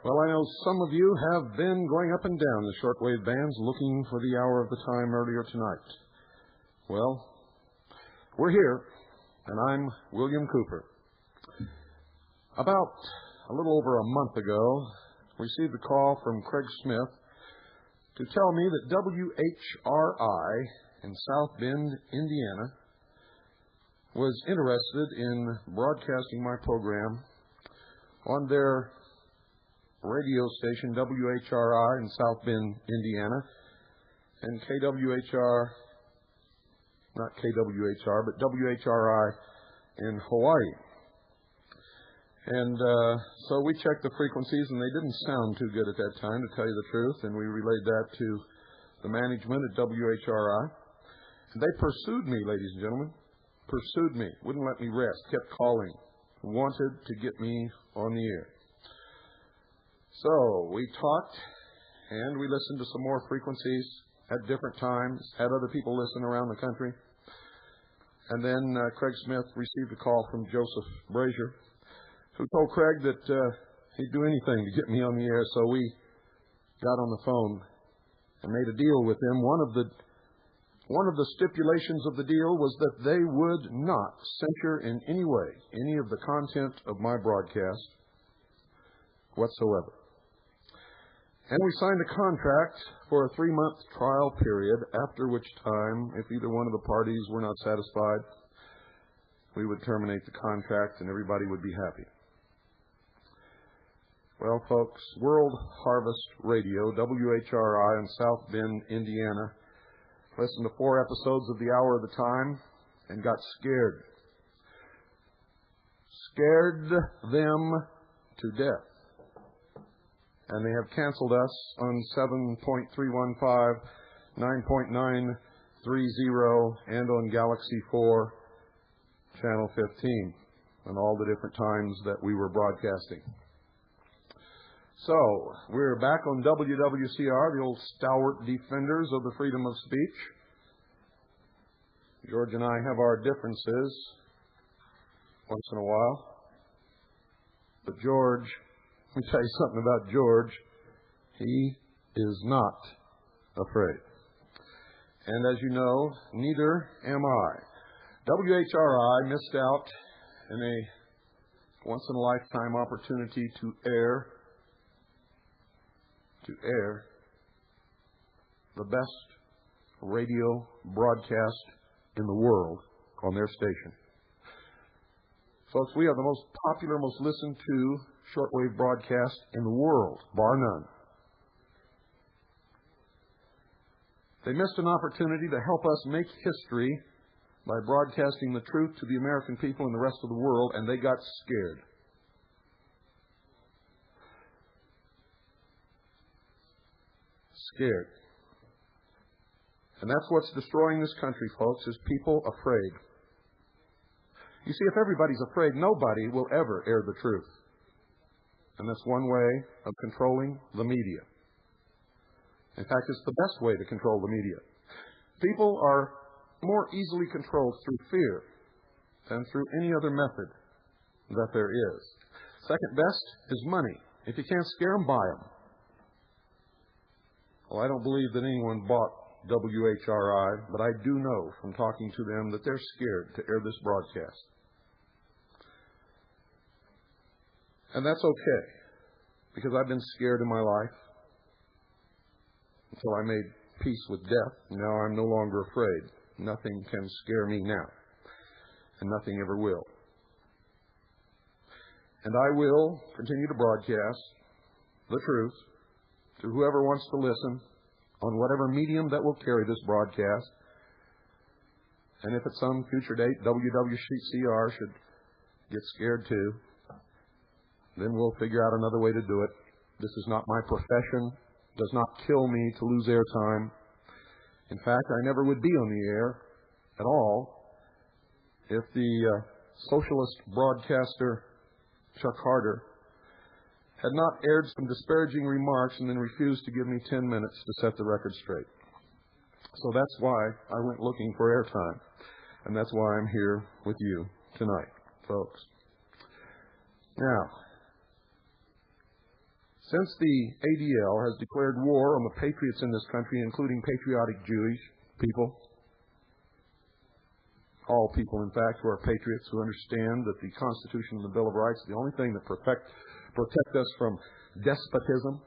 Well, I know some of you have been going up and down the shortwave bands looking for the hour of the time earlier tonight. Well, we're here, and I'm William Cooper. About a little over a month ago, I received a call from Craig Smith to tell me that WHRI in South Bend, Indiana, was interested in broadcasting my program on their radio station, WHRI in South Bend, Indiana, and but WHRI in Hawaii. And so we checked the frequencies, and they didn't sound too good at that time, to tell you the truth, and we relayed that to the management at WHRI. And they pursued me, ladies and gentlemen, pursued me, wouldn't let me rest, kept calling, wanted to get me on the air. So we talked, and we listened to some more frequencies at different times, had other people listen around the country. And then Craig Smith received a call from Joseph Brazier, who told Craig that he'd do anything to get me on the air. So we got on the phone and made a deal with him. One of the stipulations of the deal was that they would not censure in any way any of the content of my broadcast whatsoever. And we signed a contract for a 3-month trial period, after which time, if either one of the parties were not satisfied, we would terminate the contract and everybody would be happy. Well, folks, World Harvest Radio, WHRI in South Bend, Indiana, listened to 4 episodes of The Hour of the Time and got scared. Scared them to death. And they have canceled us on 7.315, 9.930, and on Galaxy 4, Channel 15, and all the different times that we were broadcasting. So, we're back on WWCR, the old stalwart defenders of the freedom of speech. George and I have our differences once in a while. But George, let me tell you something about George. He is not afraid. And as you know, neither am I. WHRI missed out in a once-in-a-lifetime opportunity to air the best radio broadcast in the world on their station. Folks, we are the most popular, most listened to shortwave broadcast in the world, bar none. They missed an opportunity to help us make history by broadcasting the truth to the American people and the rest of the world, and they got scared. Scared. And that's what's destroying this country, folks, is people afraid. You see, if everybody's afraid, nobody will ever air the truth. And that's one way of controlling the media. In fact, it's the best way to control the media. People are more easily controlled through fear than through any other method that there is. Second best is money. If you can't scare them, buy them. Well, I don't believe that anyone bought WHRI, but I do know from talking to them that they're scared to air this broadcast. And that's okay, because I've been scared in my life until I made peace with death. Now I'm no longer afraid. Nothing can scare me now, and nothing ever will. And I will continue to broadcast the truth to whoever wants to listen on whatever medium that will carry this broadcast. And if at some future date WWCR should get scared too, then we'll figure out another way to do it. This is not my profession. It does not kill me to lose airtime. In fact, I never would be on the air at all if the socialist broadcaster Chuck Harder had not aired some disparaging remarks and then refused to give me 10 minutes to set the record straight. So that's why I went looking for airtime, and that's why I'm here with you tonight, folks. Now, since the ADL has declared war on the patriots in this country, including patriotic Jewish people, all people, in fact, who are patriots, who understand that the Constitution and the Bill of Rights are the only thing that protect us from despotism,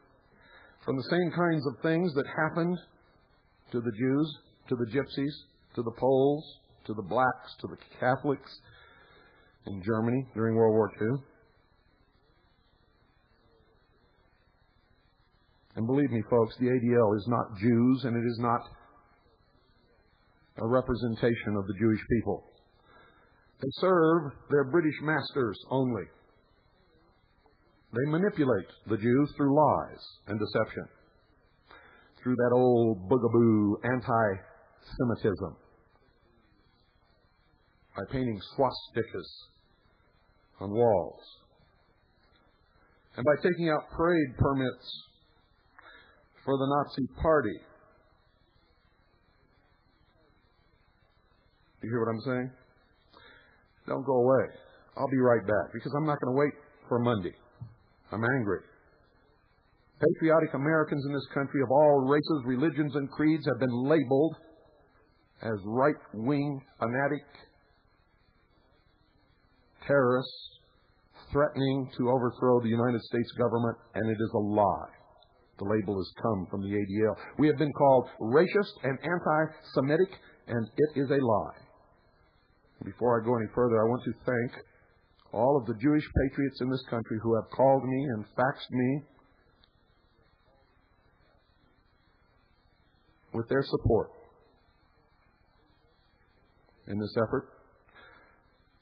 from the same kinds of things that happened to the Jews, to the Gypsies, to the Poles, to the blacks, to the Catholics in Germany during World War II. And believe me, folks, the ADL is not Jews, and it is not a representation of the Jewish people. They serve their British masters only. They manipulate the Jews through lies and deception, through that old bugaboo anti-Semitism, by painting swastikas on walls, and by taking out parade permits for the Nazi Party. Do you hear what I'm saying? Don't go away. I'll be right back, because I'm not going to wait for Monday. I'm angry. Patriotic Americans in this country of all races, religions, and creeds have been labeled as right-wing fanatic terrorists threatening to overthrow the United States government, and it is a lie. The label has come from the ADL. We have been called racist and anti-Semitic, and it is a lie. Before I go any further, I want to thank all of the Jewish patriots in this country who have called me and faxed me with their support in this effort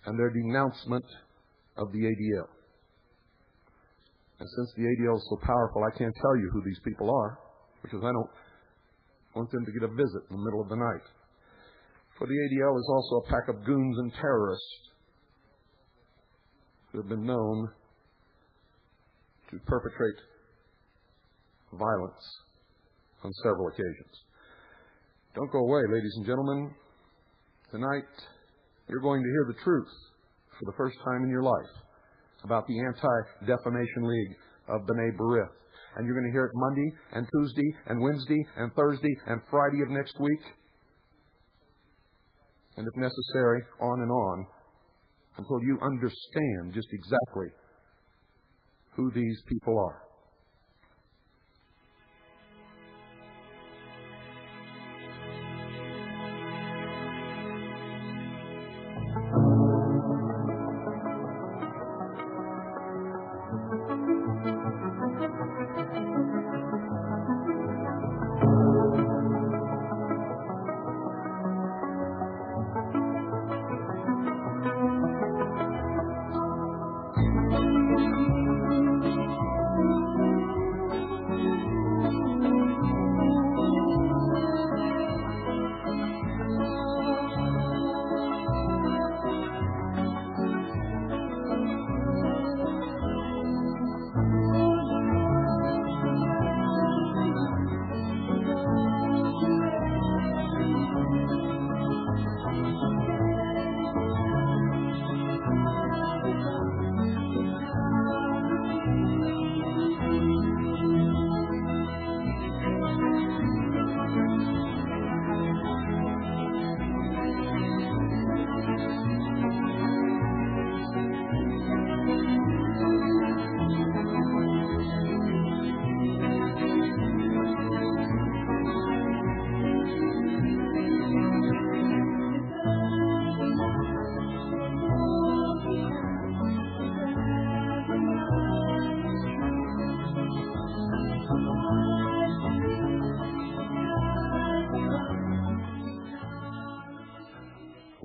and their denouncement of the ADL. And since the ADL is so powerful, I can't tell you who these people are, because I don't want them to get a visit in the middle of the night. For the ADL is also a pack of goons and terrorists who have been known to perpetrate violence on several occasions. Don't go away, ladies and gentlemen. Tonight, you're going to hear the truth for the first time in your life about the Anti-Defamation League of Bnai Brith. And you're going to hear it Monday and Tuesday and Wednesday and Thursday and Friday of next week. And if necessary, on and on, until you understand just exactly who these people are.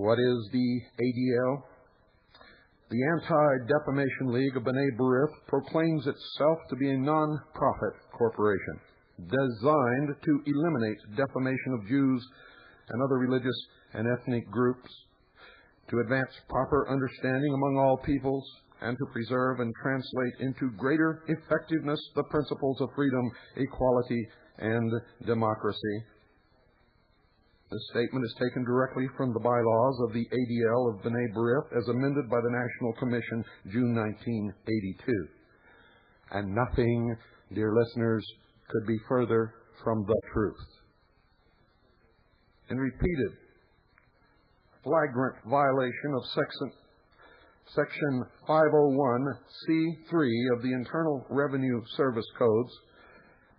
What is the ADL? The Anti-Defamation League of Bnai Brith proclaims itself to be a non-profit corporation designed to eliminate defamation of Jews and other religious and ethnic groups, to advance proper understanding among all peoples, and to preserve and translate into greater effectiveness the principles of freedom, equality, and democracy. This statement is taken directly from the bylaws of the ADL of Bnai Brith as amended by the National Commission, June 1982. And nothing, dear listeners, could be further from the truth. In repeated flagrant violation of Section 501c3 of the Internal Revenue Service Codes,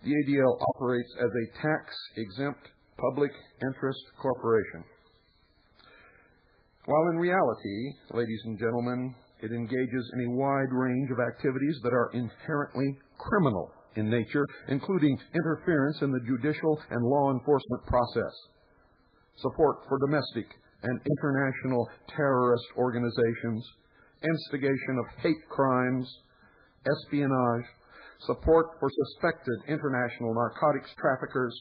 the ADL operates as a tax-exempt public interest corporation. While in reality, ladies and gentlemen, it engages in a wide range of activities that are inherently criminal in nature, including interference in the judicial and law enforcement process, support for domestic and international terrorist organizations, instigation of hate crimes, espionage, support for suspected international narcotics traffickers,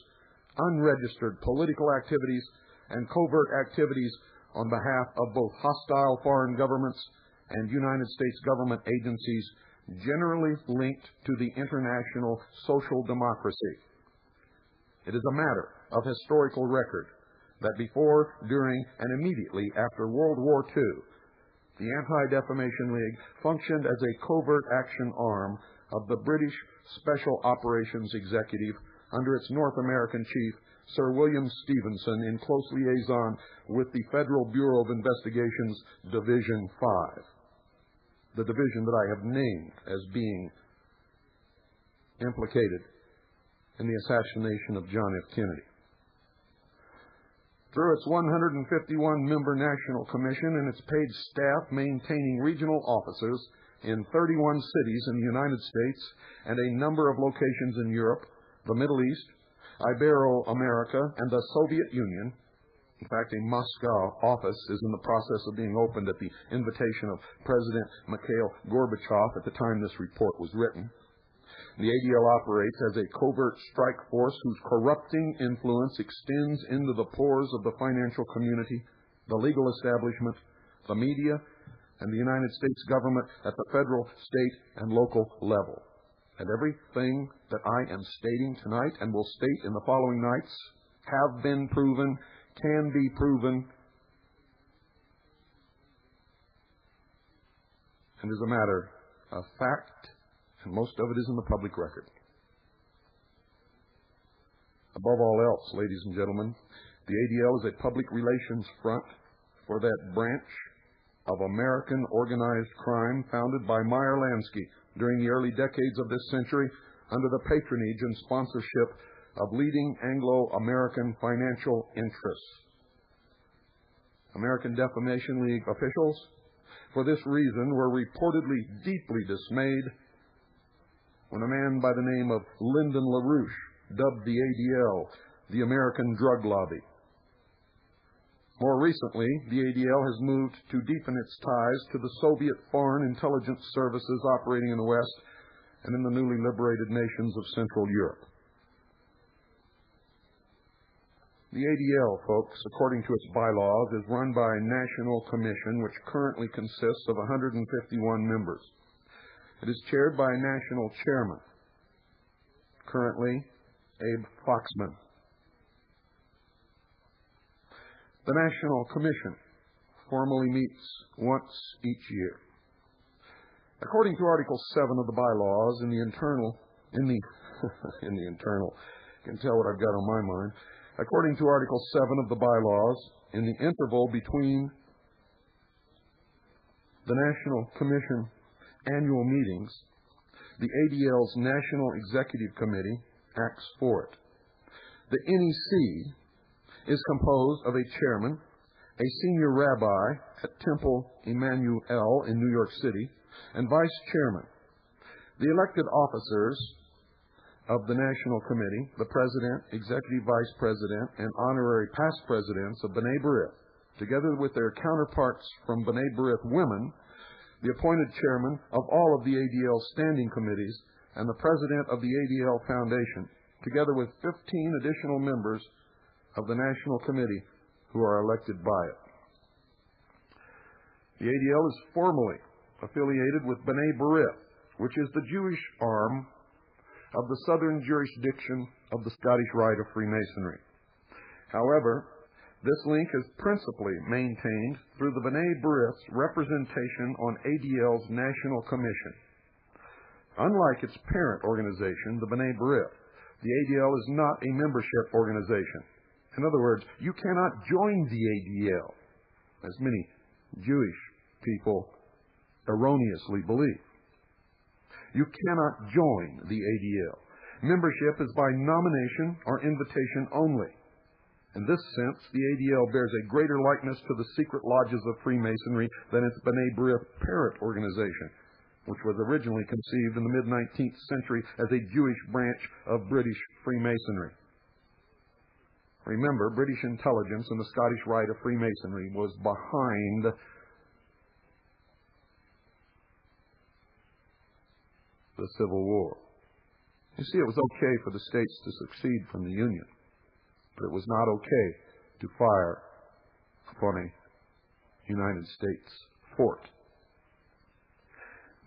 unregistered political activities, and covert activities on behalf of both hostile foreign governments and United States government agencies generally linked to the international social democracy. It is a matter of historical record that before, during, and immediately after World War II, the Anti-Defamation League functioned as a covert action arm of the British Special Operations Executive under its North American chief, Sir William Stevenson, in close liaison with the Federal Bureau of Investigation's Division 5, the division that I have named as being implicated in the assassination of John F. Kennedy. Through its 151-member National Commission and its paid staff maintaining regional offices in 31 cities in the United States and a number of locations in Europe, the Middle East, Ibero-America, and the Soviet Union. In fact, a Moscow office is in the process of being opened at the invitation of President Mikhail Gorbachev at the time this report was written. The ADL operates as a covert strike force whose corrupting influence extends into the pores of the financial community, the legal establishment, the media, and the United States government at the federal, state, and local level. And everything that I am stating tonight and will state in the following nights have been proven, can be proven, and is a matter of fact, and most of it is in the public record. Above all else, ladies and gentlemen, the ADL is a public relations front for that branch of American organized crime founded by Meyer Lansky during the early decades of this century under the patronage and sponsorship of leading Anglo-American financial interests. American Defamation League officials, for this reason, were reportedly deeply dismayed when a man by the name of Lyndon LaRouche dubbed the ADL the American drug lobby. More recently, the ADL has moved to deepen its ties to the Soviet foreign intelligence services operating in the West and in the newly liberated nations of Central Europe. The ADL, folks, according to its bylaws, is run by a national commission which currently consists of 151 members. It is chaired by a national chairman, currently Abe Foxman. The National Commission formally meets once each year. According to Article 7 of the bylaws, in the internal, you can tell what I've got on my mind. According to Article 7 of the bylaws, in the interval between the National Commission annual meetings, the ADL's National Executive Committee acts for it. The NEC is composed of a chairman, a senior rabbi at Temple Emmanuel in New York City, and vice chairman. The elected officers of the National Committee, the president, executive vice president, and honorary past presidents of Bnai Brith, together with their counterparts from Bnai Brith women, the appointed chairman of all of the ADL standing committees, and the president of the ADL Foundation, together with 15 additional members of the National Committee who are elected by it. The ADL is formally affiliated with Bnai Brith, which is the Jewish arm of the southern jurisdiction of the Scottish Rite of Freemasonry. However, this link is principally maintained through the Bnai Brith's representation on ADL's National Commission. Unlike its parent organization, the Bnai Brith, the ADL is not a membership organization. In other words, you cannot join the ADL, as many Jewish people erroneously believe. You cannot join the ADL. Membership is by nomination or invitation only. In this sense, the ADL bears a greater likeness to the secret lodges of Freemasonry than its Bnai Brith parent organization, which was originally conceived in the mid-19th century as a Jewish branch of British Freemasonry. Remember, British intelligence and the Scottish Rite of Freemasonry was behind the Civil War. You see, it was okay for the states to secede from the Union, but it was not okay to fire upon a United States fort.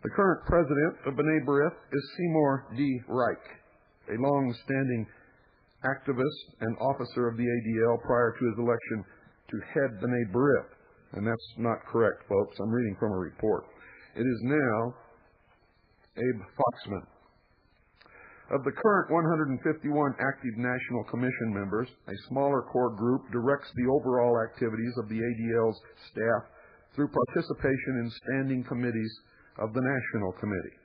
The current president of Bnai Brith is Seymour D. Reich, a long-standing activist and officer of the ADL prior to his election to head Bnai Brith. And that's not correct, folks. I'm reading from a report. It is now Abe Foxman. Of the current 151 active National Commission members, a smaller core group directs the overall activities of the ADL's staff through participation in standing committees of the National Committee.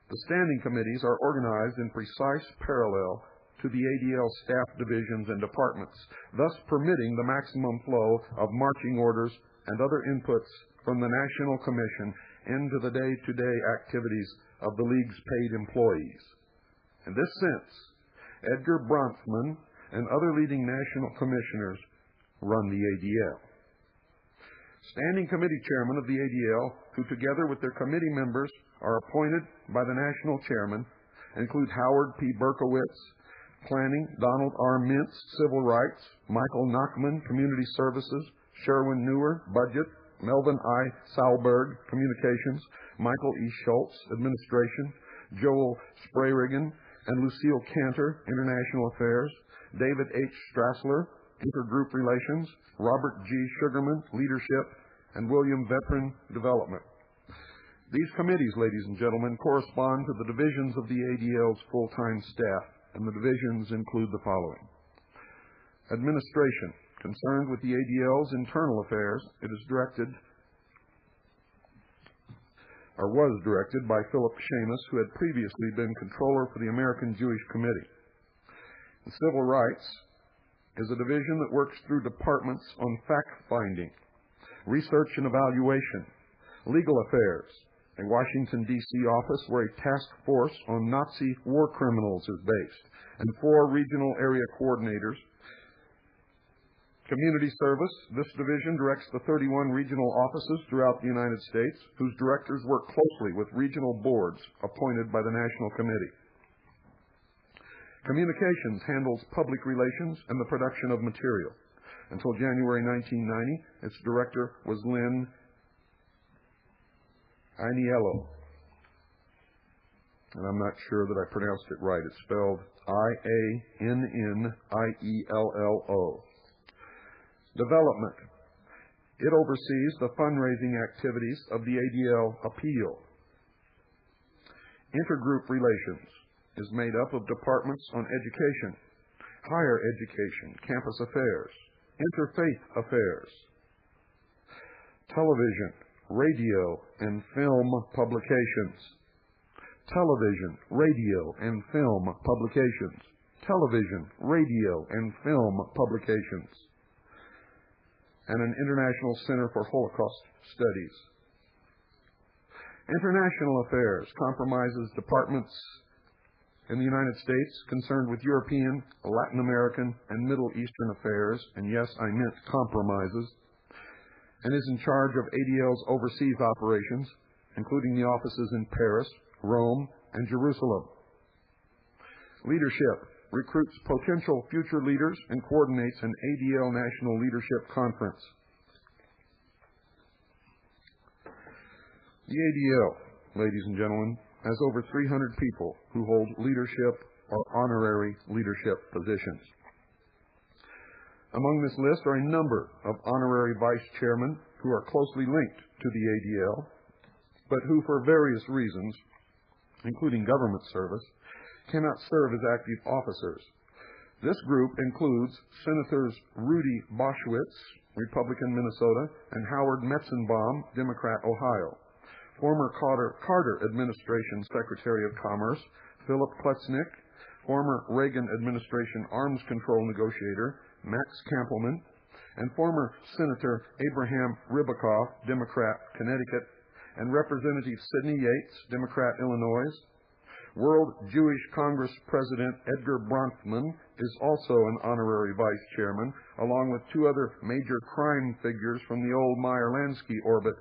The standing committees are organized in precise parallel to the ADL staff divisions and departments, thus permitting the maximum flow of marching orders and other inputs from the National Commission into the day-to-day activities of the League's paid employees. In this sense, Edgar Bronfman and other leading national commissioners run the ADL. Standing committee chairmen of the ADL, who together with their committee members are appointed by the national chairman, include Howard P. Berkowitz, Planning, Donald R. Mintz, Civil Rights, Michael Nachman, Community Services, Sherwin Newer, Budget, Melvin I. Saulberg, Communications, Michael E. Schultz, Administration, Joel Sprayrigan and Lucille Cantor, International Affairs, David H. Strassler, Intergroup Relations, Robert G. Sugarman, Leadership, and William Veteran Development. These committees, ladies and gentlemen, correspond to the divisions of the ADL's full-time staff, and the divisions include the following. Administration. Concerned with the ADL's internal affairs, it is directed, or was directed, by Philip Seamus, who had previously been controller for the American Jewish Committee. And Civil Rights is a division that works through departments on fact-finding, research and evaluation, legal affairs, a Washington, D.C. office where a task force on Nazi war criminals is based, and 4 regional area coordinators. Community Service. This division directs the 31 regional offices throughout the United States, whose directors work closely with regional boards appointed by the National Committee. Communications handles public relations and the production of material. Until January 1990, its director was Lynn Iniello. And I'm not sure that I pronounced it right. It's spelled I-A-N-N-I-E-L-L-O. Development. It oversees the fundraising activities of the ADL Appeal. Intergroup Relations is made up of departments on education, higher education, campus affairs, interfaith affairs, television, radio, and film publications. Television, radio, and film publications. Television, radio, and film publications. And an International Center for Holocaust Studies. International Affairs compromises departments in the United States concerned with European, Latin American, and Middle Eastern affairs, and yes, I meant compromises, and is in charge of ADL's overseas operations, including the offices in Paris, Rome, and Jerusalem. Leadership recruits potential future leaders and coordinates an ADL National Leadership Conference. The ADL, ladies and gentlemen, has over 300 people who hold leadership or honorary leadership positions. Among this list are a number of honorary vice chairmen who are closely linked to the ADL, but who for various reasons, including government service, cannot serve as active officers. This group includes Senators Rudy Boschwitz, Republican, Minnesota, and Howard Metzenbaum, Democrat, Ohio. Former Carter Administration Secretary of Commerce Philip Kletznick, former Reagan Administration Arms Control Negotiator Max Kampelman, and former Senator Abraham Ribicoff, Democrat, Connecticut, and Representative Sidney Yates, Democrat, Illinois. World Jewish Congress President Edgar Bronfman is also an honorary vice chairman, along with two other major crime figures from the old Meyer-Lansky orbit,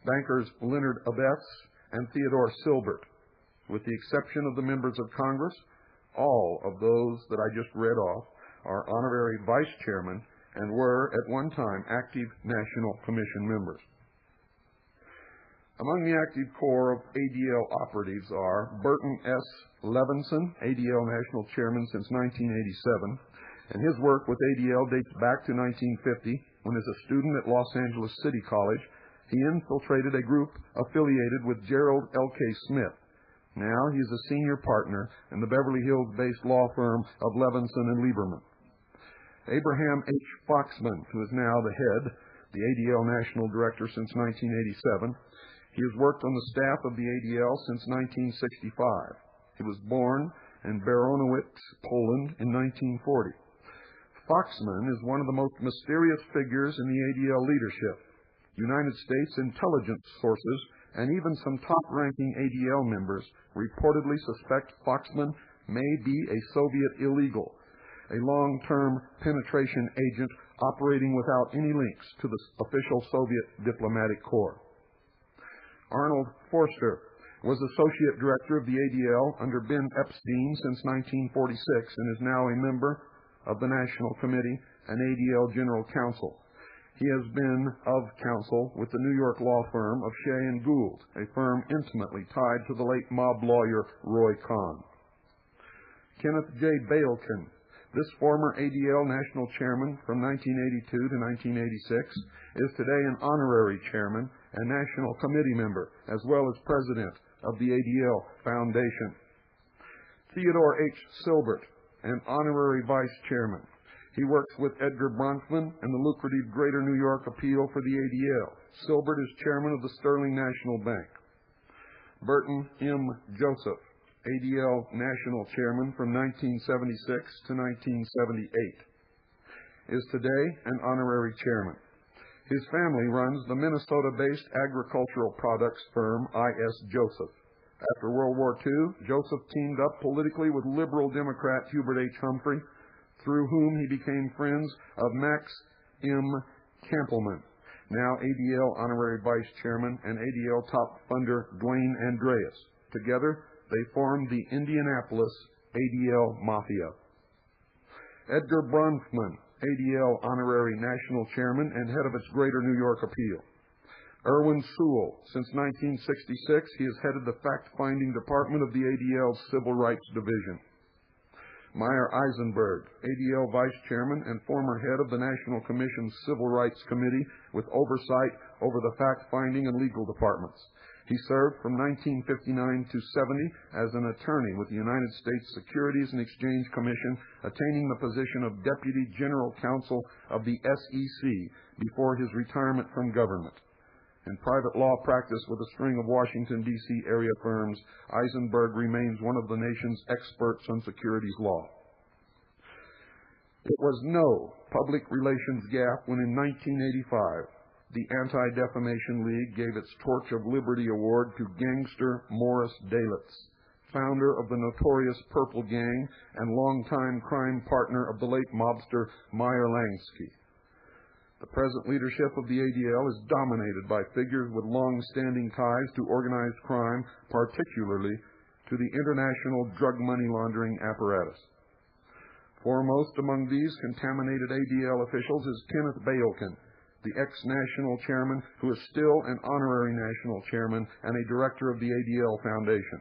bankers Leonard Abetz and Theodore Silbert. With the exception of the members of Congress, all of those that I just read off are honorary vice chairmen and were at one time active National Commission members. Among the active core of ADL operatives are Burton S. Levinson, ADL National Chairman since 1987, and his work with ADL dates back to 1950 when, as a student at Los Angeles City College, he infiltrated a group affiliated with Gerald L.K. Smith. Now he is a senior partner in the Beverly Hills-based law firm of Levinson and Lieberman. Abraham H. Foxman, who is now the head, the ADL National Director since 1987, he has worked on the staff of the ADL since 1965. He was born in Baronowitz, Poland in 1940. Foxman is one of the most mysterious figures in the ADL leadership. United States intelligence sources and even some top-ranking ADL members reportedly suspect Foxman may be a Soviet illegal, a long-term penetration agent operating without any links to the official Soviet diplomatic corps. Arnold Forster was Associate Director of the ADL under Ben Epstein since 1946 and is now a member of the National Committee and ADL General Counsel. He has been of counsel with the New York law firm of Shea and Gould, a firm intimately tied to the late mob lawyer Roy Cohn. Kenneth J. Balekin, this former ADL National Chairman from 1982 to 1986, is today an honorary chairman and National Committee member, as well as president of the ADL Foundation. Theodore H. Silbert, an honorary vice chairman. He works with Edgar Bronfman and the lucrative Greater New York Appeal for the ADL. Silbert is chairman of the Sterling National Bank. Burton M. Joseph, ADL National Chairman from 1976 to 1978, is today an honorary chairman. His family runs the Minnesota-based agricultural products firm I.S. Joseph. After World War II, Joseph teamed up politically with liberal Democrat Hubert H. Humphrey, through whom he became friends of Max M. Kampelman, now ADL Honorary Vice Chairman and ADL top funder Dwayne Andreas. Together, they formed the Indianapolis ADL Mafia. Edgar Bronfman, ADL Honorary National Chairman and head of its Greater New York Appeal. Erwin Sewell, since 1966, he has headed the fact-finding department of the ADL's Civil Rights Division. Meyer Eisenberg, ADL Vice Chairman and former head of the National Commission's Civil Rights Committee with oversight over the fact-finding and legal departments. He served from 1959 to 70 as an attorney with the United States Securities and Exchange Commission, attaining the position of Deputy General Counsel of the SEC before his retirement from government. In private law practice with a string of Washington, D.C. area firms, Eisenberg remains one of the nation's experts on securities law. It was no public relations gap when in 1985, the Anti-Defamation League gave its Torch of Liberty Award to gangster Morris Dalitz, founder of the notorious Purple Gang and longtime crime partner of the late mobster Meyer Lansky. The present leadership of the ADL is dominated by figures with long-standing ties to organized crime, particularly to the international drug money laundering apparatus. Foremost among these contaminated ADL officials is Kenneth Bailkin, the ex-national chairman who is still an honorary national chairman and a director of the ADL Foundation.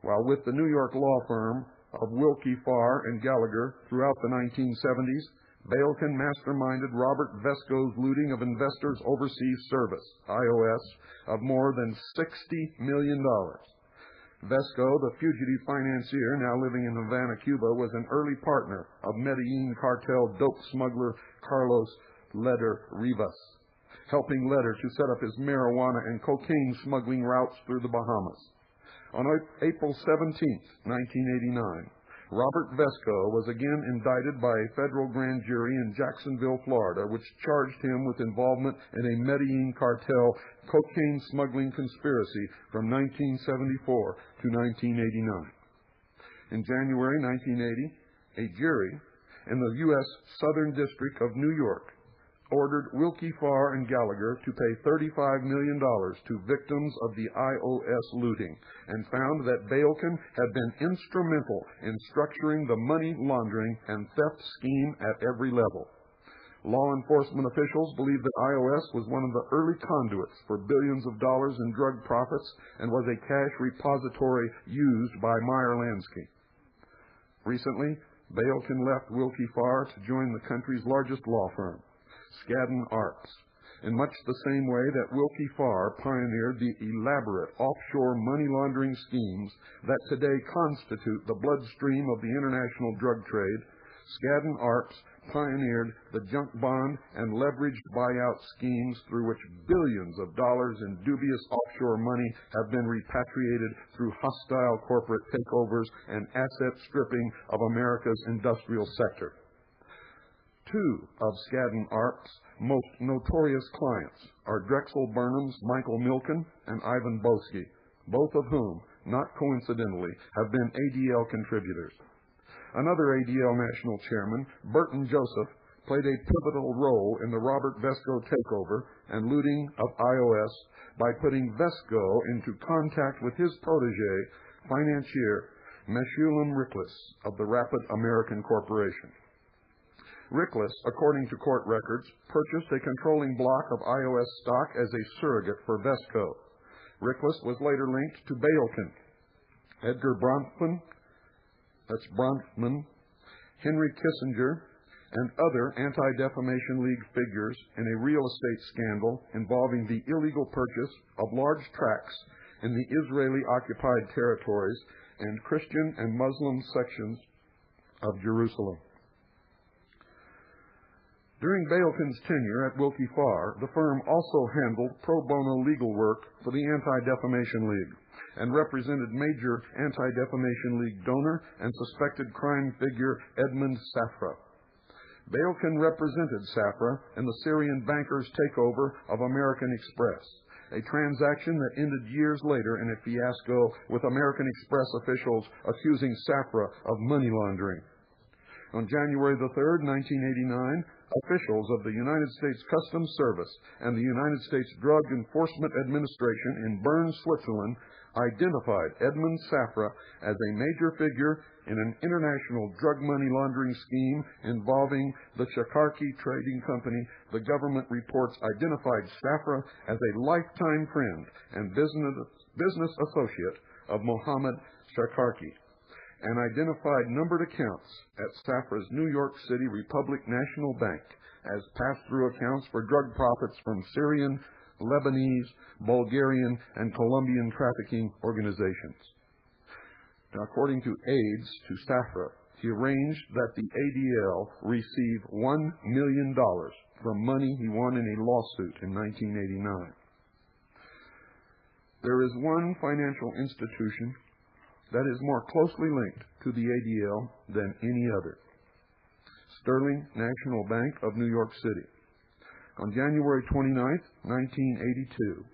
While with the New York law firm of Wilkie Farr and Gallagher throughout the 1970s, Bailkin masterminded Robert Vesco's looting of Investors Overseas Service, IOS, of more than $60 million. Vesco, the fugitive financier now living in Havana, Cuba, was an early partner of Medellin cartel dope smuggler Carlos Leder Rivas, helping Leder to set up his marijuana and cocaine smuggling routes through the Bahamas. On April 17, 1989, Robert Vesco was again indicted by a federal grand jury in Jacksonville, Florida, which charged him with involvement in a Medellin cartel cocaine smuggling conspiracy from 1974 to 1989. In January 1980, a jury in the U.S. Southern District of New York ordered Wilkie Farr and Gallagher to pay $35 million to victims of the IOS looting and found that Bailkin had been instrumental in structuring the money laundering and theft scheme at every level. Law enforcement officials believe that IOS was one of the early conduits for billions of dollars in drug profits and was a cash repository used by Meyer Lansky. Recently, Bailkin left Wilkie Farr to join the country's largest law firm, Skadden Arps, in much the same way that Wilkie Farr pioneered the elaborate offshore money laundering schemes that today constitute the bloodstream of the international drug trade. Skadden Arps pioneered the junk bond and leveraged buyout schemes through which billions of dollars in dubious offshore money have been repatriated through hostile corporate takeovers and asset stripping of America's industrial sector. Two of Skadden Arps' most notorious clients are Drexel Burnham's Michael Milton and Ivan Boesky, both of whom, not coincidentally, have been ADL contributors. Another ADL national chairman, Burton Joseph, played a pivotal role in the Robert Vesco takeover and looting of IOS by putting Vesco into contact with his protege, financier Meshulam Riklis of the Rapid American Corporation. Riklis, according to court records, purchased a controlling block of IOS stock as a surrogate for Vesco. Riklis was later linked to Bailkin. Edgar Bronfman, Henry Kissinger, and other Anti-Defamation League figures in a real estate scandal involving the illegal purchase of large tracts in the Israeli-occupied territories and Christian and Muslim sections of Jerusalem. During Bailkin's tenure at Wilkie Farr, the firm also handled pro bono legal work for the Anti-Defamation League and represented major Anti-Defamation League donor and suspected crime figure Edmund Safra. Bailkin represented Safra in the Syrian bankers' takeover of American Express, a transaction that ended years later in a fiasco with American Express officials accusing Safra of money laundering. On January 3, 1989, officials of the United States Customs Service and the United States Drug Enforcement Administration in Bern, Switzerland, identified Edmund Safra as a major figure in an international drug money laundering scheme involving the Shakarki Trading Company. The government reports identified Safra as a lifetime friend and business associate of Mohammed Shakarki, and identified numbered accounts at Safra's New York City Republic National Bank as pass-through accounts for drug profits from Syrian, Lebanese, Bulgarian, and Colombian trafficking organizations. Now, according to aides to Safra, he arranged that the ADL receive $1 million from money he won in a lawsuit in 1989. There is one financial institution that is more closely linked to the ADL than any other: Sterling National Bank of New York City. On January 29, 1982,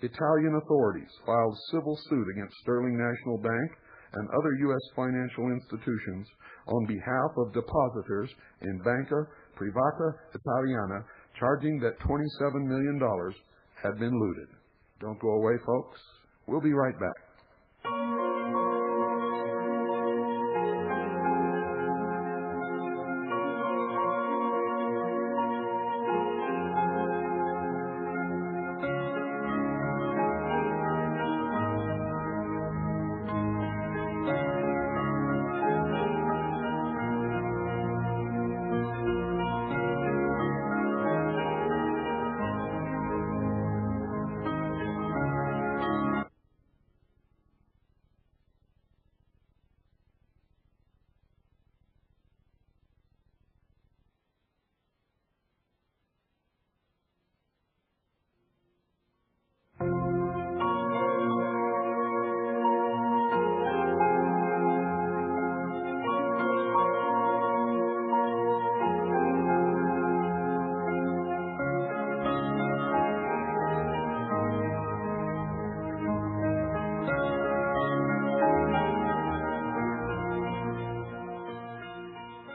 Italian authorities filed civil suit against Sterling National Bank and other U.S. financial institutions on behalf of depositors in Banca Privata Italiana, charging that $27 million had been looted. Don't go away, folks. We'll be right back.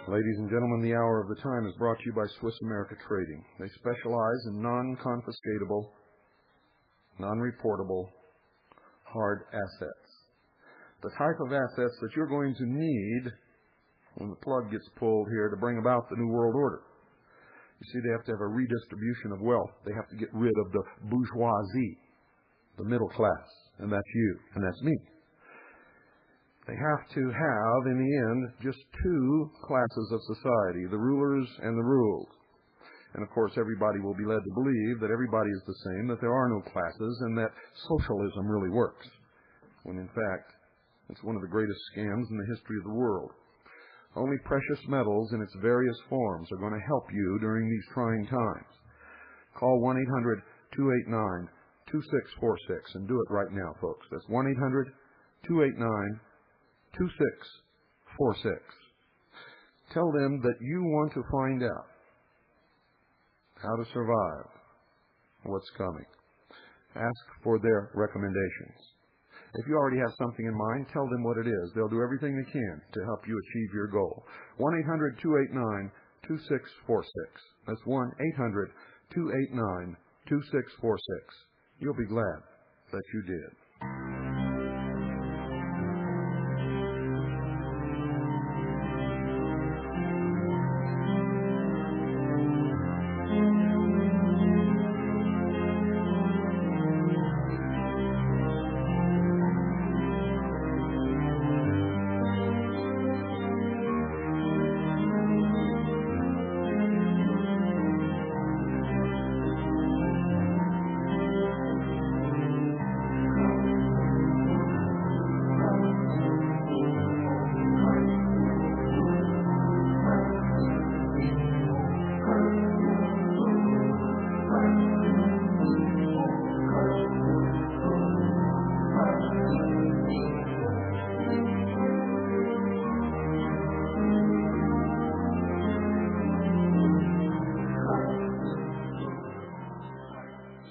Ladies and gentlemen, the hour of the time is brought to you by Swiss America Trading. They specialize in non-confiscatable, non-reportable, hard assets. The type of assets that you're going to need when the plug gets pulled here to bring about the New World Order. You see, they have to have a redistribution of wealth. They have to get rid of the bourgeoisie, the middle class, and that's you, and that's me. They have to have, in the end, just two classes of society, the rulers and the ruled. And, of course, everybody will be led to believe that everybody is the same, that there are no classes, and that socialism really works, when, in fact, it's one of the greatest scams in the history of the world. Only precious metals in its various forms are going to help you during these trying times. Call 1-800-289-2646 and do it right now, folks. That's 1-800-289-2646. Tell them that you want to find out how to survive what's coming. Ask for their recommendations. If you already have something in mind, tell them what it is. They'll do everything they can to help you achieve your goal. 1-800-289-2646. That's 1-800-289-2646. You'll be glad that you did.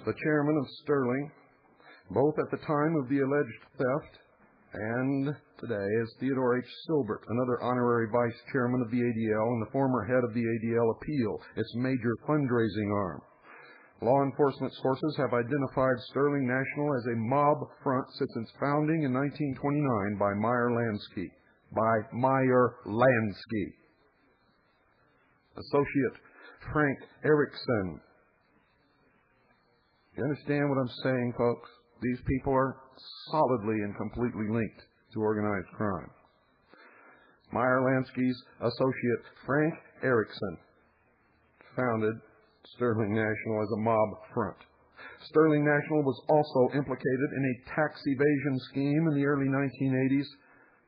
The chairman of Sterling, both at the time of the alleged theft and today, is Theodore H. Silbert, another honorary vice chairman of the ADL and the former head of the ADL Appeal, its major fundraising arm. Law enforcement sources have identified Sterling National as a mob front since its founding in 1929 by Meyer Lansky. Associate Frank Erickson. You understand what I'm saying, folks? These people are solidly and completely linked to organized crime. Meyer Lansky's associate Frank Erickson founded Sterling National as a mob front. Sterling National was also implicated in a tax evasion scheme in the early 1980s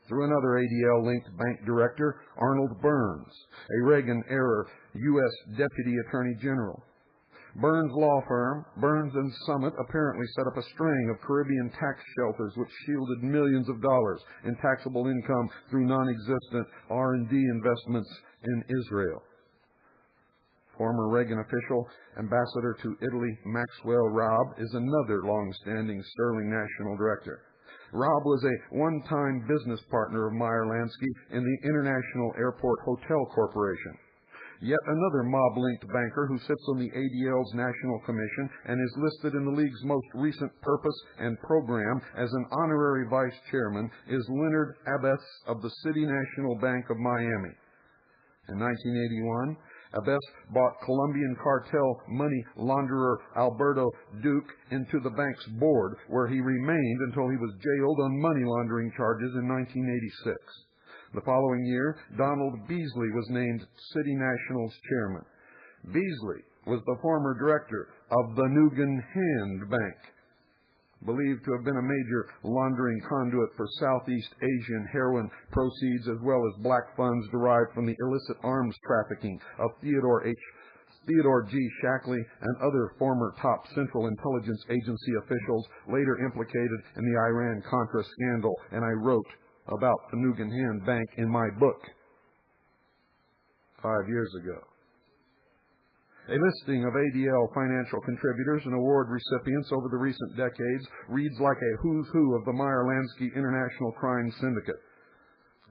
through another ADL-linked bank director, Arnold Burns, a Reagan-era U.S. Deputy Attorney General. Burns' law firm, Burns & Summit, apparently set up a string of Caribbean tax shelters which shielded millions of dollars in taxable income through non-existent R&D investments in Israel. Former Reagan official, Ambassador to Italy Maxwell Robb, is another long-standing Sterling National Director. Robb was a one-time business partner of Meyer Lansky in the International Airport Hotel Corporation. Yet another mob-linked banker who sits on the ADL's National Commission and is listed in the League's most recent purpose and program as an honorary vice chairman is Leonard Abbess of the City National Bank of Miami. In 1981, Abbess bought Colombian cartel money launderer Alberto Duque into the bank's board, where he remained until he was jailed on money laundering charges in 1986. The following year, Donald Beasley was named City National's chairman. Beasley was the former director of the Nugan Hand Bank, believed to have been a major laundering conduit for Southeast Asian heroin proceeds as well as black funds derived from the illicit arms trafficking of Theodore G. Shackley and other former top Central Intelligence Agency officials later implicated in the Iran-Contra scandal, and I wrote about the Nugan Hand Bank in my book 5 years ago. A listing of ADL financial contributors and award recipients over the recent decades reads like a who's who of the Meyer-Lansky International Crime Syndicate.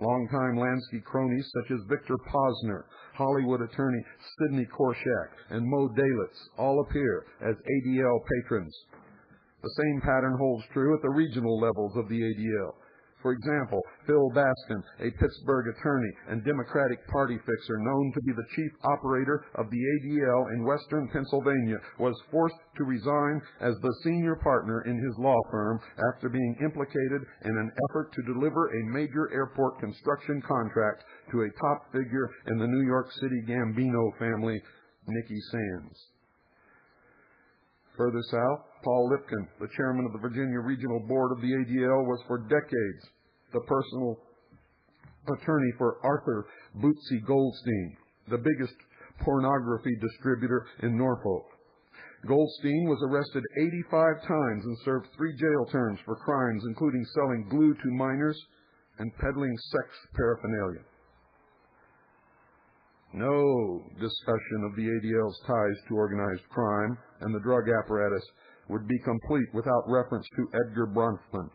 Longtime Lansky cronies such as Victor Posner, Hollywood attorney Sidney Korshak, and Mo Dalitz all appear as ADL patrons. The same pattern holds true at the regional levels of the ADL. For example, Phil Baskin, a Pittsburgh attorney and Democratic Party fixer known to be the chief operator of the ADL in western Pennsylvania, was forced to resign as the senior partner in his law firm after being implicated in an effort to deliver a major airport construction contract to a top figure in the New York City Gambino family, Nicky Sands. Further south, Paul Lipkin, the chairman of the Virginia Regional Board of the ADL, was for decades the personal attorney for Arthur Bootsy Goldstein, the biggest pornography distributor in Norfolk. Goldstein was arrested 85 times and served 3 jail terms for crimes including selling glue to minors and peddling sex paraphernalia. No discussion of the ADL's ties to organized crime and the drug apparatus would be complete without reference to Edgar Bronfman,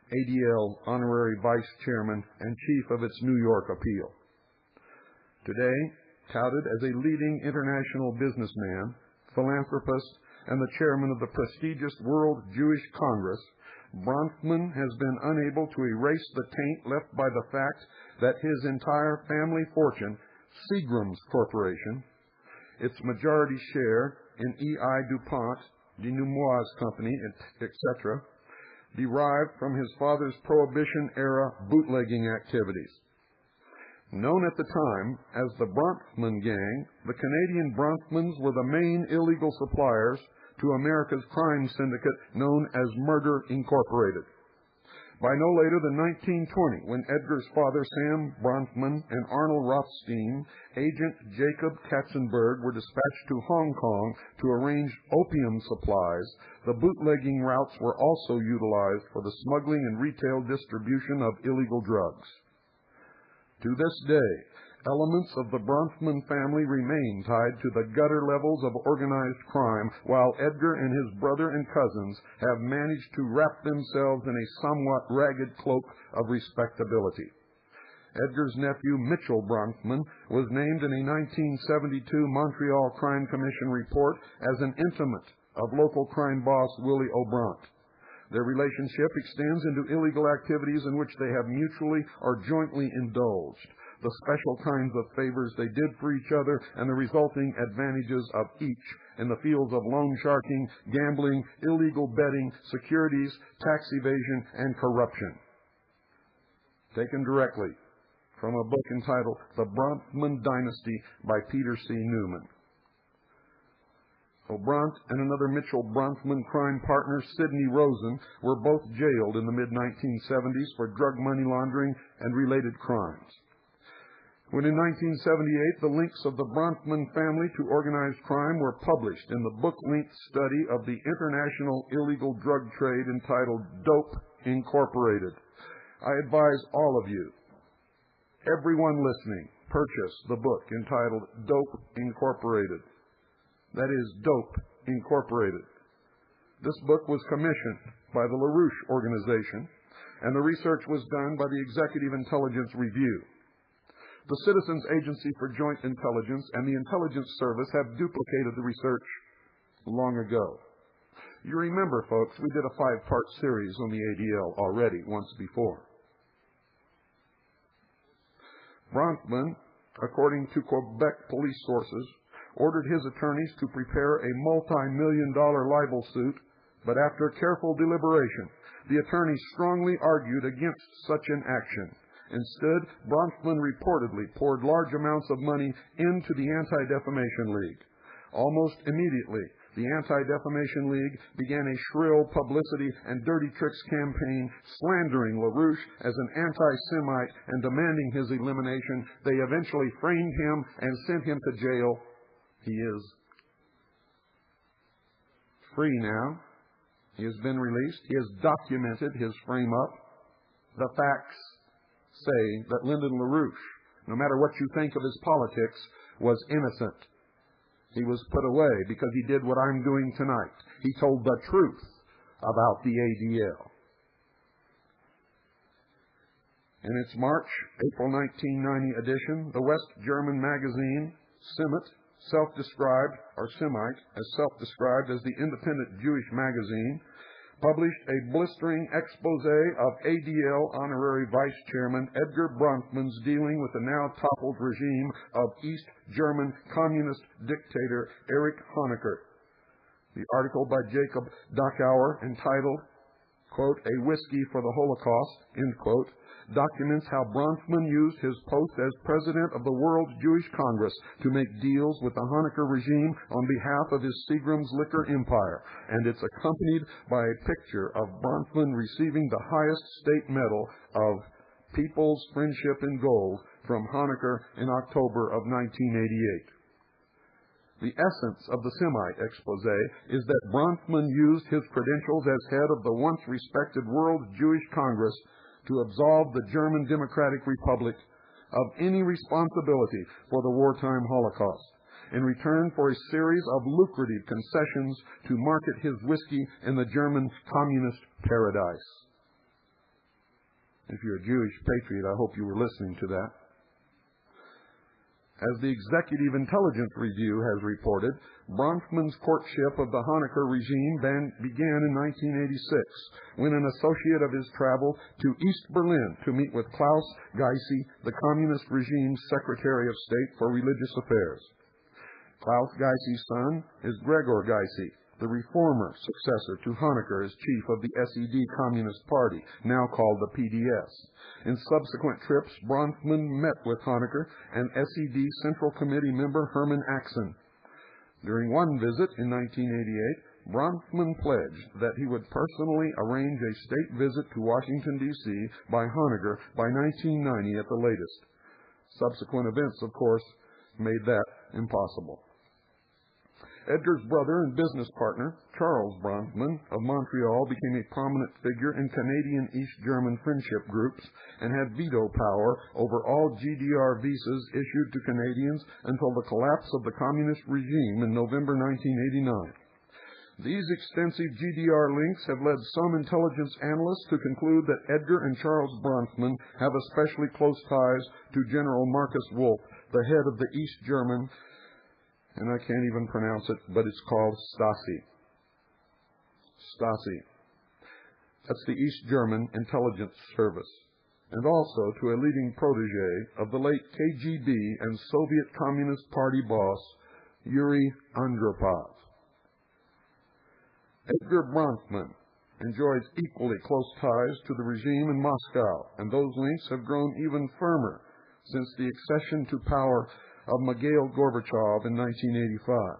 ADL honorary vice chairman and chief of its New York appeal. Today, touted as a leading international businessman, philanthropist, and the chairman of the prestigious World Jewish Congress, Bronfman has been unable to erase the taint left by the fact that his entire family fortune, Seagram's Corporation, its majority share in E.I. DuPont, de Nemours Company, etc., derived from his father's Prohibition-era bootlegging activities. Known at the time as the Bronfman Gang, the Canadian Bronfmans were the main illegal suppliers to America's crime syndicate known as Murder Incorporated. By no later than 1920, when Edgar's father, Sam Bronfman, and Arnold Rothstein, agent Jacob Katzenberg, were dispatched to Hong Kong to arrange opium supplies, the bootlegging routes were also utilized for the smuggling and retail distribution of illegal drugs. To this day, elements of the Bronfman family remain tied to the gutter levels of organized crime, while Edgar and his brother and cousins have managed to wrap themselves in a somewhat ragged cloak of respectability. Edgar's nephew, Mitchell Bronfman, was named in a 1972 Montreal Crime Commission report as an intimate of local crime boss Willie O'Brant. Their relationship extends into illegal activities in which they have mutually or jointly indulged, the special kinds of favors they did for each other, and the resulting advantages of each in the fields of loan sharking, gambling, illegal betting, securities, tax evasion, and corruption. Taken directly from a book entitled The Bronfman Dynasty by Peter C. Newman. O'Brant and another Mitchell Bronfman crime partner, Sidney Rosen, were both jailed in the mid-1970s for drug money laundering and related crimes. When in 1978 the links of the Bronfman family to organized crime were published in the book-length study of the international illegal drug trade entitled Dope Incorporated, I advise all of you, everyone listening, purchase the book entitled Dope Incorporated. That is, Dope Incorporated. This book was commissioned by the LaRouche organization, and the research was done by the Executive Intelligence Review. The Citizens Agency for Joint Intelligence and the Intelligence Service have duplicated the research long ago. You remember, folks, we did a 5-part series on the ADL already once before. Bronfman, according to Quebec police sources, ordered his attorneys to prepare a multi-million-dollar libel suit, but after careful deliberation, the attorneys strongly argued against such an action. Instead, Bronfman reportedly poured large amounts of money into the Anti-Defamation League. Almost immediately, the Anti-Defamation League began a shrill publicity and dirty tricks campaign slandering LaRouche as an anti-Semite and demanding his elimination. They eventually framed him and sent him to jail. He is free now. He has been released. He has documented his frame-up. The facts say that Lyndon LaRouche, no matter what you think of his politics, was innocent. He was put away because he did what I'm doing tonight. He told the truth about the ADL. In its March, April 1990 edition, the West German magazine, Semite, Semite, as self-described as the independent Jewish magazine, published a blistering expose of ADL honorary vice chairman Edgar Bronfman's dealing with the now toppled regime of East German communist dictator Erich Honecker. The article by Jacob Dachauer, entitled, quote, "A Whiskey for the Holocaust," end quote, documents how Bronfman used his post as president of the World Jewish Congress to make deals with the Honecker regime on behalf of his Seagram's liquor empire, and it's accompanied by a picture of Bronfman receiving the highest state medal of People's Friendship in Gold from Honecker in October of 1988. The essence of the Semite expose is that Bronfman used his credentials as head of the once respected World Jewish Congress to absolve the German Democratic Republic of any responsibility for the wartime Holocaust, in return for a series of lucrative concessions to market his whiskey in the German communist paradise. If you're a Jewish patriot, I hope you were listening to that. As the Executive Intelligence Review has reported, Bronfman's courtship of the Honecker regime began in 1986, when an associate of his traveled to East Berlin to meet with Klaus Gysi, the communist regime's Secretary of State for Religious Affairs. Klaus Gysi's son is Gregor Gysi, the reformer successor to Honecker as chief of the SED Communist Party, now called the PDS. In subsequent trips, Bronfman met with Honecker and SED Central Committee member Herman Axen. During one visit in 1988, Bronfman pledged that he would personally arrange a state visit to Washington, D.C. by Honecker by 1990 at the latest. Subsequent events, of course, made that impossible. Edgar's brother and business partner, Charles Bronfman of Montreal, became a prominent figure in Canadian East German friendship groups and had veto power over all GDR visas issued to Canadians until the collapse of the communist regime in November 1989. These extensive GDR links have led some intelligence analysts to conclude that Edgar and Charles Bronfman have especially close ties to General Marcus Wolf, the head of the East German, and I can't even pronounce it, but it's called Stasi. Stasi. That's the East German Intelligence Service, and also to a leading protege of the late KGB and Soviet Communist Party boss, Yuri Andropov. Edgar Bronfman enjoys equally close ties to the regime in Moscow, and those links have grown even firmer since the accession to power of Mikhail Gorbachev in 1985.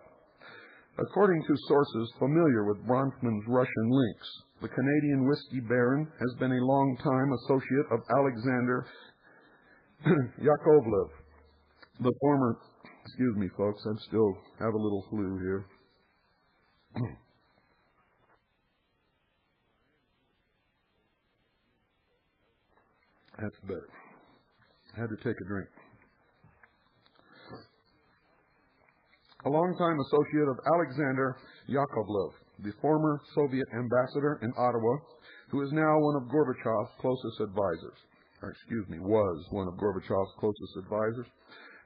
According to sources familiar with Bronfman's Russian links, the Canadian whiskey baron has been a long-time associate of Alexander Yakovlev, the former, excuse me folks, I still have a little flu here. That's better. I had to take a drink. a longtime associate of Alexander Yakovlev, the former Soviet ambassador in Ottawa, who is now one of Gorbachev's closest advisors. Was one of Gorbachev's closest advisors.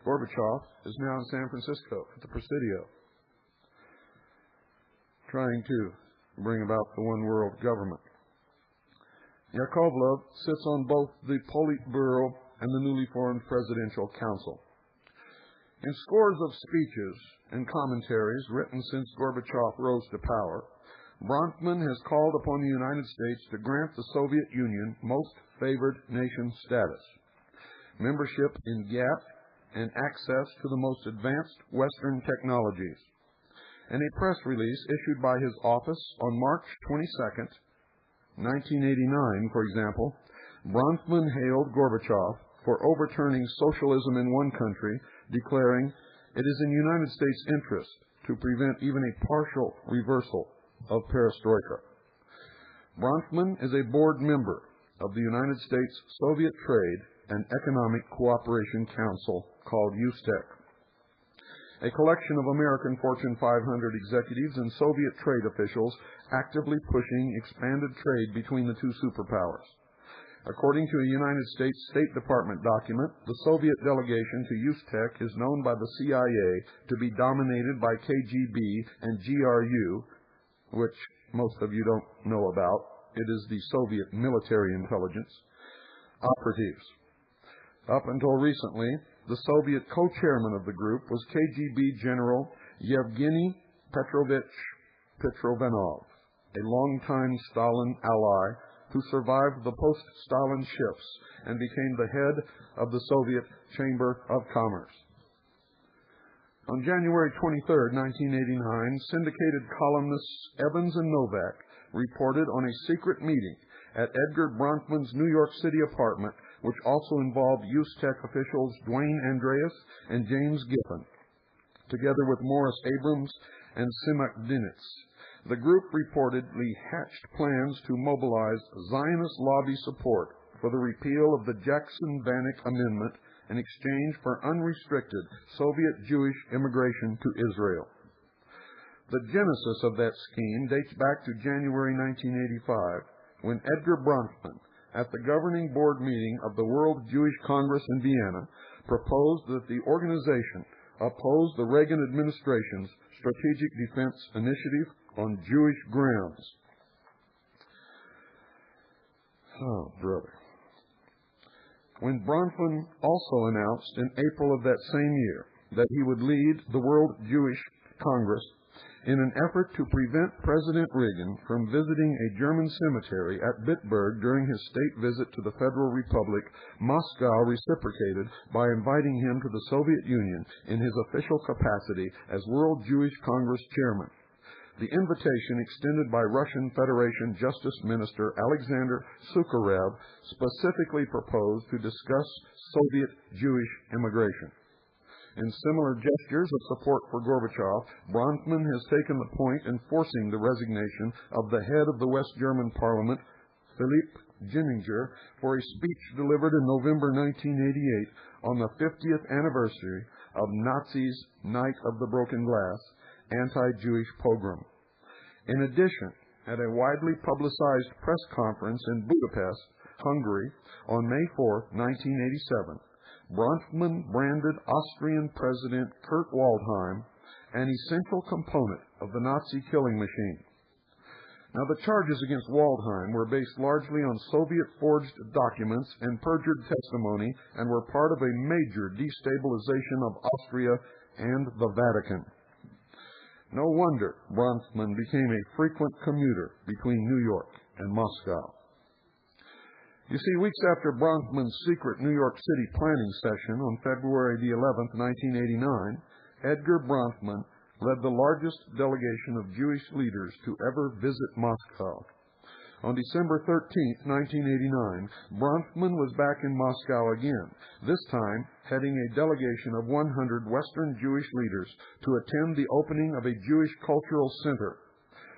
Gorbachev is now in San Francisco at the Presidio, trying to bring about the one world government. Yakovlev sits on both the Politburo and the newly formed Presidential Council. In scores of speeches and commentaries written since Gorbachev rose to power, Bronfman has called upon the United States to grant the Soviet Union most favored nation status, membership in GATT, and access to the most advanced Western technologies. In a press release issued by his office on March 22, 1989, for example, Bronfman hailed Gorbachev for overturning socialism in one country, declaring, "It is in the United States' interest to prevent even a partial reversal of perestroika." Bronfman is a board member of the United States Soviet Trade and Economic Cooperation Council called USTEC, a collection of American Fortune 500 executives and Soviet trade officials actively pushing expanded trade between the two superpowers. According to a United States State Department document, the Soviet delegation to USTEC is known by the CIA to be dominated by KGB and GRU, which most of you don't know about. It is the Soviet military intelligence operatives. Up until recently, the Soviet co-chairman of the group was KGB General Yevgeny Petrovich Petrovanov, a longtime Stalin ally who survived the post-Stalin shifts and became the head of the Soviet Chamber of Commerce. On January 23, 1989, syndicated columnists Evans and Novak reported on a secret meeting at Edgar Bronfman's New York City apartment, which also involved USTEC officials Dwayne Andreas and James Giffen, together with Morris Abrams and Simak Dinitz. The group reportedly hatched plans to mobilize Zionist lobby support for the repeal of the Jackson-Vanik Amendment in exchange for unrestricted Soviet Jewish immigration to Israel. The genesis of that scheme dates back to January 1985, when Edgar Bronfman, at the governing board meeting of the World Jewish Congress in Vienna, proposed that the organization oppose the Reagan administration's Strategic Defense Initiative on Jewish grounds. Oh, brother. When Bronfman also announced in April of that same year that he would lead the World Jewish Congress in an effort to prevent President Reagan from visiting a German cemetery at Bitburg during his state visit to the Federal Republic, Moscow reciprocated by inviting him to the Soviet Union in his official capacity as World Jewish Congress chairman. The invitation extended by Russian Federation Justice Minister Alexander Sukharev specifically proposed to discuss Soviet Jewish immigration. In similar gestures of support for Gorbachev, Bronfman has taken the point in forcing the resignation of the head of the West German Parliament, Philipp Ginninger, for a speech delivered in November 1988 on the 50th anniversary of Nazis' Night of the Broken Glass anti-Jewish pogrom. In addition, at a widely publicized press conference in Budapest, Hungary, on May 4, 1987, Bronfman branded Austrian President Kurt Waldheim an essential component of the Nazi killing machine. Now, the charges against Waldheim were based largely on Soviet-forged documents and perjured testimony and were part of a major destabilization of Austria and the Vatican. No wonder Bronfman became a frequent commuter between New York and Moscow. You see, weeks after Bronfman's secret New York City planning session on February the 11th, 1989, Edgar Bronfman led the largest delegation of Jewish leaders to ever visit Moscow. On December 13, 1989, Bronfman was back in Moscow again, this time heading a delegation of 100 Western Jewish leaders to attend the opening of a Jewish cultural center.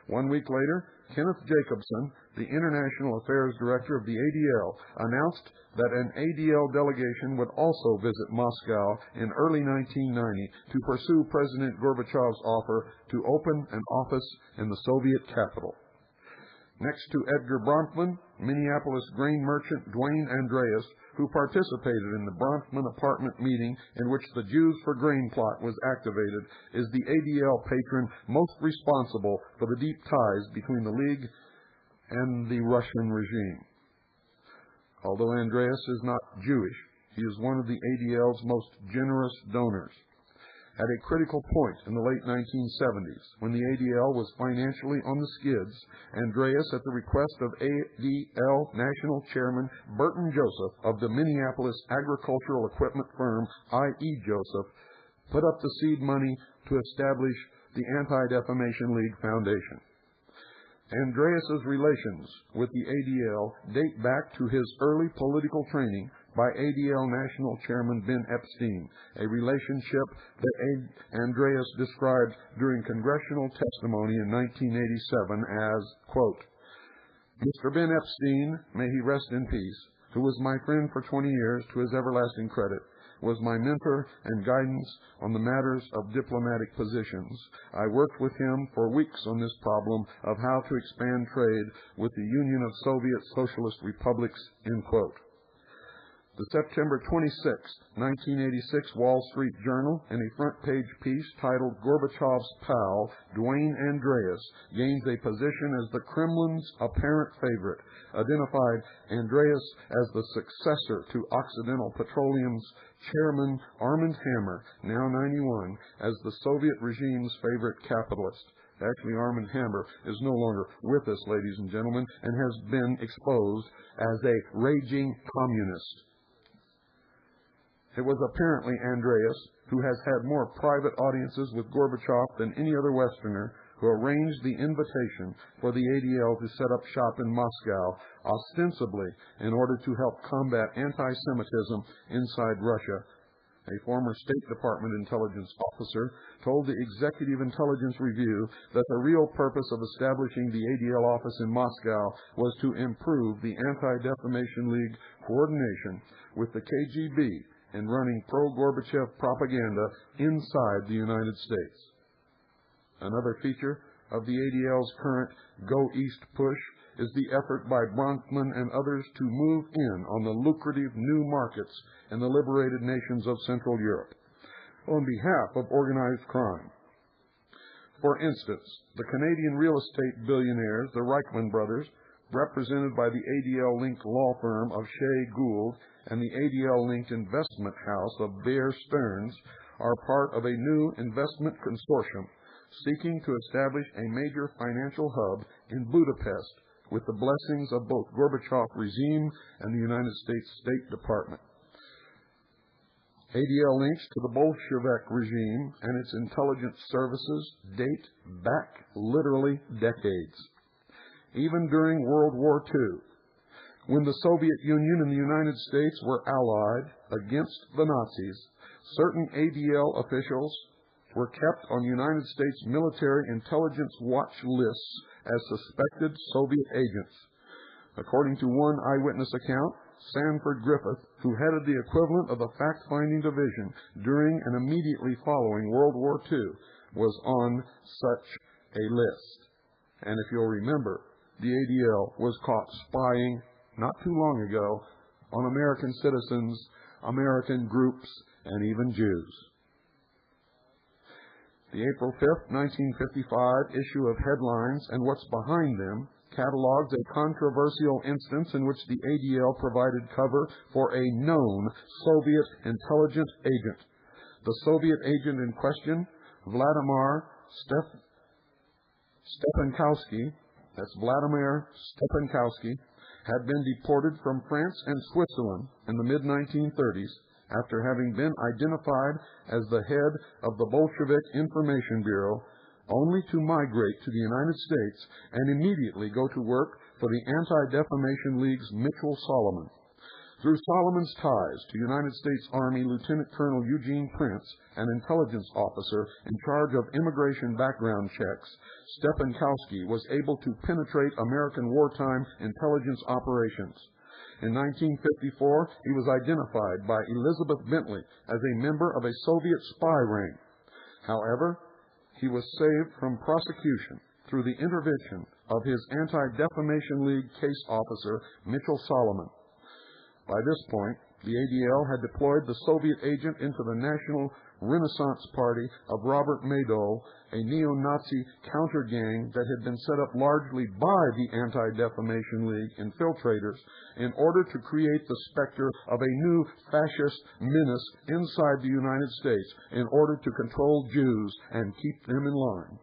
1 week later, Kenneth Jacobson, the International Affairs Director of the ADL, announced that an ADL delegation would also visit Moscow in early 1990 to pursue President Gorbachev's offer to open an office in the Soviet capital. Next to Edgar Bronfman, Minneapolis grain merchant Dwayne Andreas, who participated in the Bronfman apartment meeting in which the Jews for Grain plot was activated, is the ADL patron most responsible for the deep ties between the League and the Russian regime. Although Andreas is not Jewish, he is one of the ADL's most generous donors. At a critical point in the late 1970s, when the ADL was financially on the skids, Andreas, at the request of ADL National Chairman Burton Joseph of the Minneapolis agricultural equipment firm I.E. Joseph, put up the seed money to establish the Anti-Defamation League Foundation. Andreas's relations with the ADL date back to his early political training by ADL National Chairman Ben Epstein, a relationship that Andreas described during congressional testimony in 1987 as, quote, Mr. Ben Epstein, may he rest in peace, who was my friend for 20 years to his everlasting credit, was my mentor and guidance on the matters of diplomatic positions. I worked with him for weeks on this problem of how to expand trade with the Union of Soviet Socialist Republics, end quote. The September 26, 1986 Wall Street Journal, in a front-page piece titled Gorbachev's Pal, Dwayne Andreas, gains a position as the Kremlin's apparent favorite, identified Andreas as the successor to Occidental Petroleum's chairman Armand Hammer, now 91, as the Soviet regime's favorite capitalist. Actually, Armand Hammer is no longer with us, ladies and gentlemen, and has been exposed as a raging communist. It was apparently Andreas, who has had more private audiences with Gorbachev than any other Westerner, who arranged the invitation for the ADL to set up shop in Moscow, ostensibly in order to help combat anti-Semitism inside Russia. A former State Department intelligence officer told the Executive Intelligence Review that the real purpose of establishing the ADL office in Moscow was to improve the Anti-Defamation League coordination with the KGB in running pro-Gorbachev propaganda inside the United States. Another feature of the ADL's current Go East push is the effort by Bronfman and others to move in on the lucrative new markets in the liberated nations of Central Europe on behalf of organized crime. For instance, the Canadian real estate billionaires, the Reichman brothers, represented by the ADL-linked law firm of Shea Gould and the ADL-linked investment house of Bear Stearns, are part of a new investment consortium seeking to establish a major financial hub in Budapest with the blessings of both Gorbachev regime and the United States State Department. ADL links to the Bolshevik regime and its intelligence services date back literally decades. Even during World War II, when the Soviet Union and the United States were allied against the Nazis, certain ADL officials were kept on United States military intelligence watch lists as suspected Soviet agents. According to one eyewitness account, Sanford Griffith, who headed the equivalent of a fact-finding division during and immediately following World War II, was on such a list. And if you'll remember, the ADL was caught spying not too long ago on American citizens, American groups, and even Jews. The April 5, 1955 issue of Headlines and What's Behind Them catalogs a controversial instance in which the ADL provided cover for a known Soviet intelligence agent. The Soviet agent in question, Vladimir Stepankowski, that's Vladimir Stepankowski, had been deported from France and Switzerland in the mid-1930s after having been identified as the head of the Bolshevik Information Bureau, only to migrate to the United States and immediately go to work for the Anti-Defamation League's Mitchell Solomon. Through Solomon's ties to United States Army Lieutenant Colonel Eugene Prince, an intelligence officer in charge of immigration background checks, Stepankowski was able to penetrate American wartime intelligence operations. In 1954, he was identified by Elizabeth Bentley as a member of a Soviet spy ring. However, he was saved from prosecution through the intervention of his Anti-Defamation League case officer, Mitchell Solomon. By this point, the ADL had deployed the Soviet agent into the National Renaissance Party of Robert Madoll, a neo-Nazi counter-gang that had been set up largely by the Anti-Defamation League infiltrators in order to create the specter of a new fascist menace inside the United States in order to control Jews and keep them in line.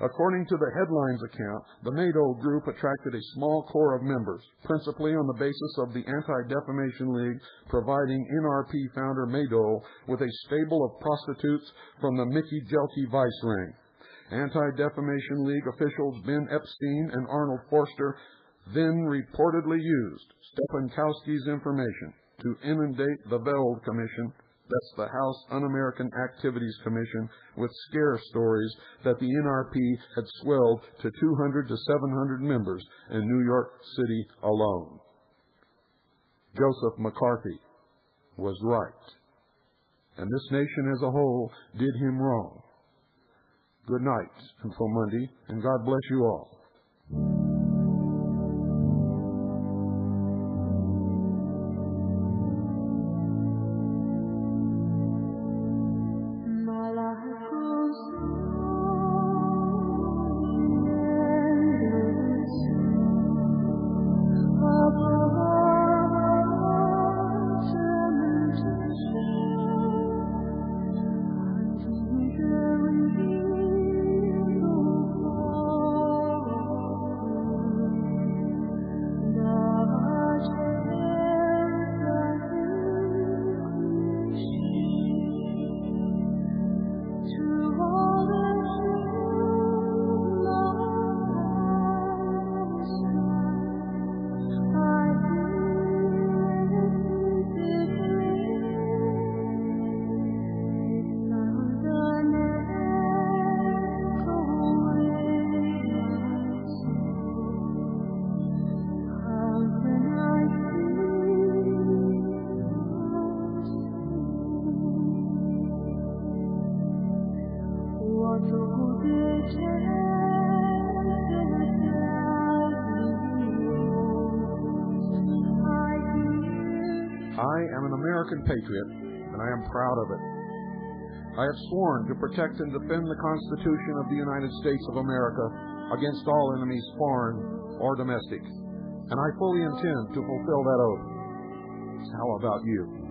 According to the headlines account, the Madoll group attracted a small core of members, principally on the basis of the Anti-Defamation League providing NRP founder Madoll with a stable of prostitutes from the Mickey Jelke Vice ring. Anti-Defamation League officials Ben Epstein and Arnold Forster then reportedly used Stepankowski's information to inundate the Veld Commission, that's the House Un-American Activities Commission, with scare stories that the NRP had swelled to 200 to 700 members in New York City alone. Joseph McCarthy was right, and this nation as a whole did him wrong. Good night until Monday, and God bless you all. I am an American patriot, and I am proud of it. I have sworn to protect and defend the Constitution of the United States of America against all enemies, foreign or domestic, and I fully intend to fulfill that oath. How about you?